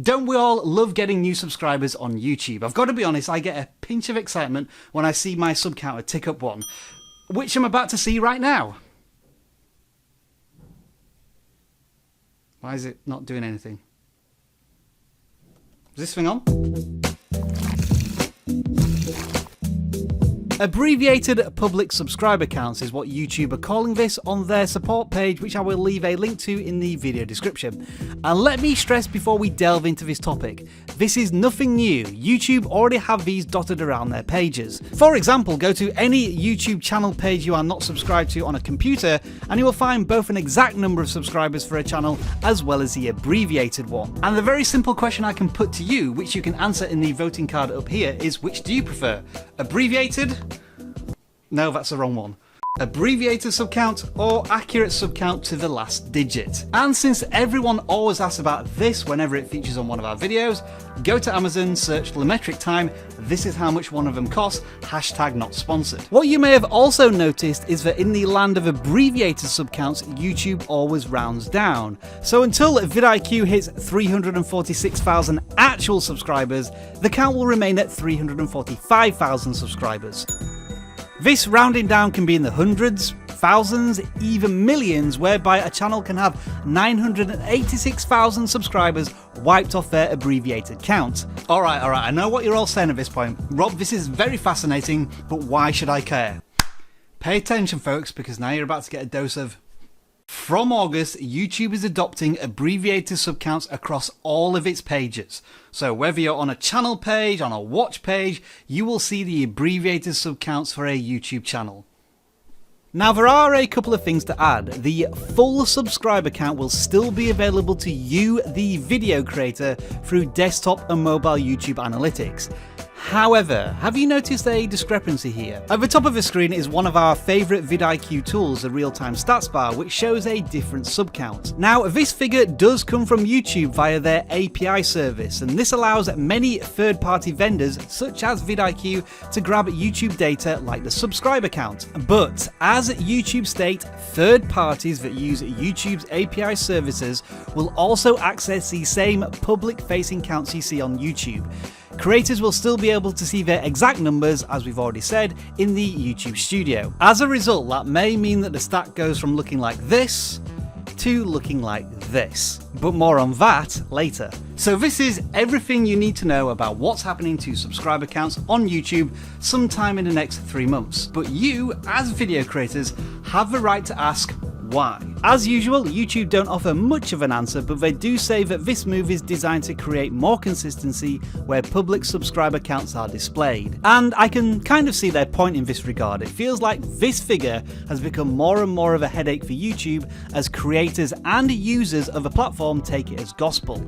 Don't we all love getting new subscribers on YouTube? I've got to be honest, I get a pinch of excitement when I see my sub counter tick up one, which I'm about to see right now. Why is it not doing anything? Is this thing on? Abbreviated public subscriber counts is what YouTube are calling this on their support page, which I will leave a link to in the video description. And let me stress before we delve into this topic, this is nothing new. YouTube already have these dotted around their pages. For example, go to any YouTube channel page you are not subscribed to on a computer and you will find both an exact number of subscribers for a channel as well as the abbreviated one. And the very simple question I can put to you, which you can answer in the voting card up here, is which do you prefer? Abbreviated? No, that's the wrong one. Abbreviated subcount or accurate subcount to the last digit. And since everyone always asks about this whenever it features on one of our videos, go to Amazon, search Metric Time, this is how much one of them costs, hashtag not sponsored. What you may have also noticed is that in the land of abbreviated subcounts, YouTube always rounds down. So until vidIQ hits 346,000 actual subscribers, the count will remain at 345,000 subscribers. This rounding down can be in the hundreds, thousands, even millions, whereby a channel can have 986,000 subscribers wiped off their abbreviated count. Alright, I know what you're all saying at this point. Rob, this is very fascinating, but why should I care? Pay attention, folks, because now you're about to get a dose of... From August, YouTube is adopting abbreviated subcounts across all of its pages. So whether you're on a channel page, on a watch page, you will see the abbreviated subcounts for a YouTube channel. Now there are a couple of things to add. The full subscriber count will still be available to you, the video creator, through desktop and mobile YouTube analytics. However, have you noticed a discrepancy here? At the top of the screen is one of our favourite vidIQ tools, the real-time stats bar, which shows a different subcount. Now, this figure does come from YouTube via their API service, and this allows many third-party vendors, such as vidIQ, to grab YouTube data like the subscriber count. But, as YouTube state, third parties that use YouTube's API services will also access the same public-facing counts you see on YouTube. Creators will still be able to see their exact numbers, as we've already said, in the YouTube studio. As a result, that may mean that the stat goes from looking like this to looking like this. But more on that later. So this is everything you need to know about what's happening to subscriber counts on YouTube sometime in the next 3 months. But you, as video creators, have the right to ask why. As usual, YouTube don't offer much of an answer, but they do say that this move is designed to create more consistency where public subscriber counts are displayed. And I can kind of see their point in this regard. It feels like this figure has become more and more of a headache for YouTube as creators and users of the platform take it as gospel.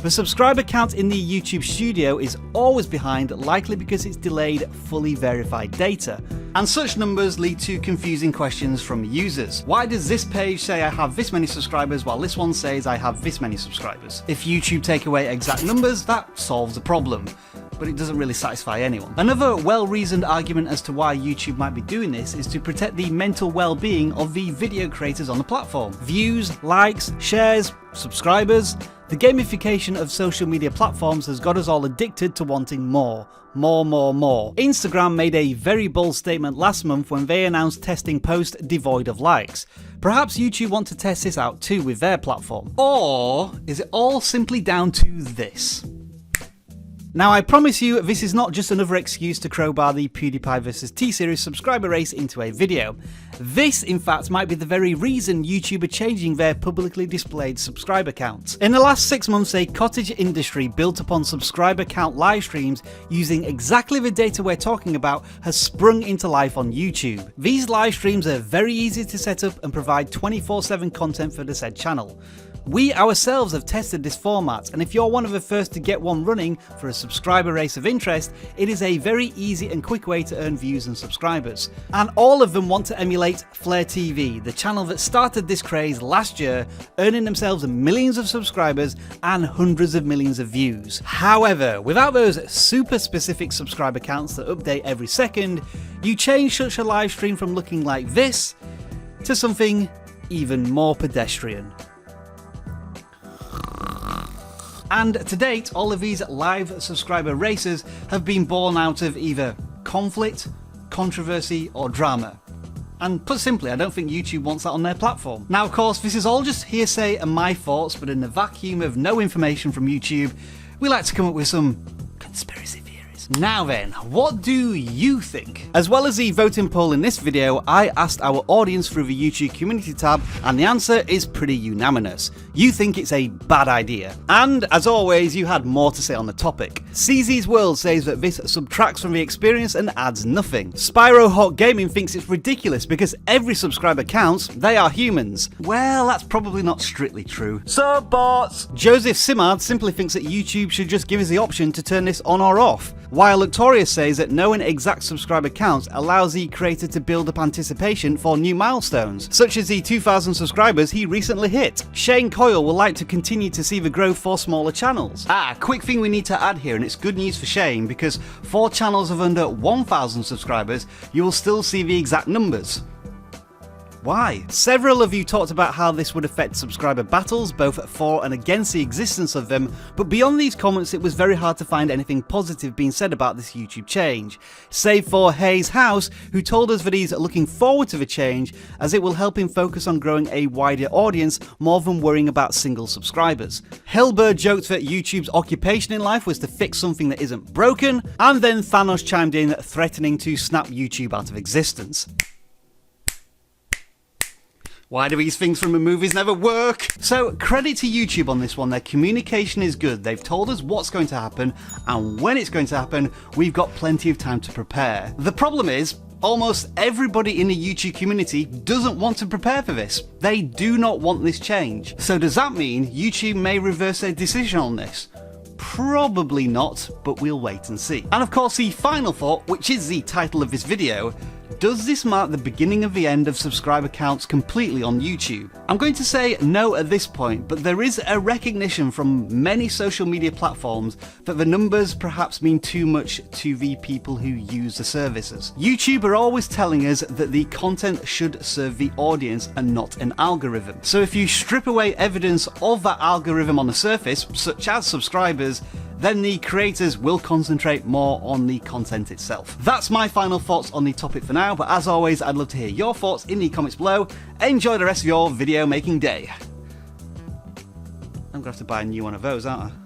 The subscriber count in the YouTube studio is always behind, likely because it's delayed fully verified data. And such numbers lead to confusing questions from users. Why does this page say I have this many subscribers while this one says I have this many subscribers? If YouTube take away exact numbers, that solves the problem. But it doesn't really satisfy anyone. Another well-reasoned argument as to why YouTube might be doing this is to protect the mental well-being of the video creators on the platform. Views, likes, shares, subscribers. The gamification of social media platforms has got us all addicted to wanting more. More. Instagram made a very bold statement last month when they announced testing posts devoid of likes. Perhaps YouTube want to test this out too with their platform. Or is it all simply down to this? Now, I promise you, this is not just another excuse to crowbar the PewDiePie vs T-Series subscriber race into a video. This, in fact, might be the very reason YouTube are changing their publicly displayed subscriber counts. In the last 6 months, a cottage industry built upon subscriber count live streams using exactly the data we're talking about has sprung into life on YouTube. These live streams are very easy to set up and provide 24/7 content for the said channel. We ourselves have tested this format, and if you're one of the first to get one running for a subscriber race of interest, it is a very easy and quick way to earn views and subscribers. And all of them want to emulate Flare TV, the channel that started this craze last year, earning themselves millions of subscribers and hundreds of millions of views. However, without those super specific subscriber counts that update every second, you change such a live stream from looking like this to something even more pedestrian. And to date, all of these live subscriber races have been born out of either conflict, controversy, or drama. And put simply, I don't think YouTube wants that on their platform. Now, of course, this is all just hearsay and my thoughts, but in the vacuum of no information from YouTube, we like to come up with some conspiracy theories. Now then, what do you think? As well as the voting poll in this video, I asked our audience through the YouTube community tab, and the answer is pretty unanimous. You think it's a bad idea. And as always, you had more to say on the topic. CZ's World says that this subtracts from the experience and adds nothing. Spyro Hawk Gaming thinks it's ridiculous because every subscriber counts, they are humans. Well, that's probably not strictly true. So bots! Joseph Simard simply thinks that YouTube should just give us the option to turn this on or off. While Victoria says that knowing exact subscriber counts allows the creator to build up anticipation for new milestones, such as the 2,000 subscribers he recently hit. Shane Coyle will like to continue to see the growth for smaller channels. Quick thing we need to add here, and it's good news for Shane, because for channels of under 1,000 subscribers, you will still see the exact numbers. Why? Several of you talked about how this would affect subscriber battles, both for and against the existence of them, but beyond these comments it was very hard to find anything positive being said about this YouTube change. Save for Hayes House, who told us that he's looking forward to the change as it will help him focus on growing a wider audience more than worrying about single subscribers. Hellbird joked that YouTube's occupation in life was to fix something that isn't broken, and then Thanos chimed in threatening to snap YouTube out of existence. Why do these things from the movies never work? So credit to YouTube on this one, their communication is good. They've told us what's going to happen, and when it's going to happen, we've got plenty of time to prepare. The problem is, almost everybody in the YouTube community doesn't want to prepare for this. They do not want this change. So does that mean YouTube may reverse their decision on this? Probably not, but we'll wait and see. And of course, the final thought, which is the title of this video, does this mark the beginning of the end of subscriber counts completely on YouTube? I'm going to say no at this point, but there is a recognition from many social media platforms that the numbers perhaps mean too much to the people who use the services. YouTube are always telling us that the content should serve the audience and not an algorithm. So if you strip away evidence of that algorithm on the surface, such as subscribers, then the creators will concentrate more on the content itself. That's my final thoughts on the topic for now, but as always, I'd love to hear your thoughts in the comments below. Enjoy the rest of your video making day. I'm gonna have to buy a new one of those, aren't I?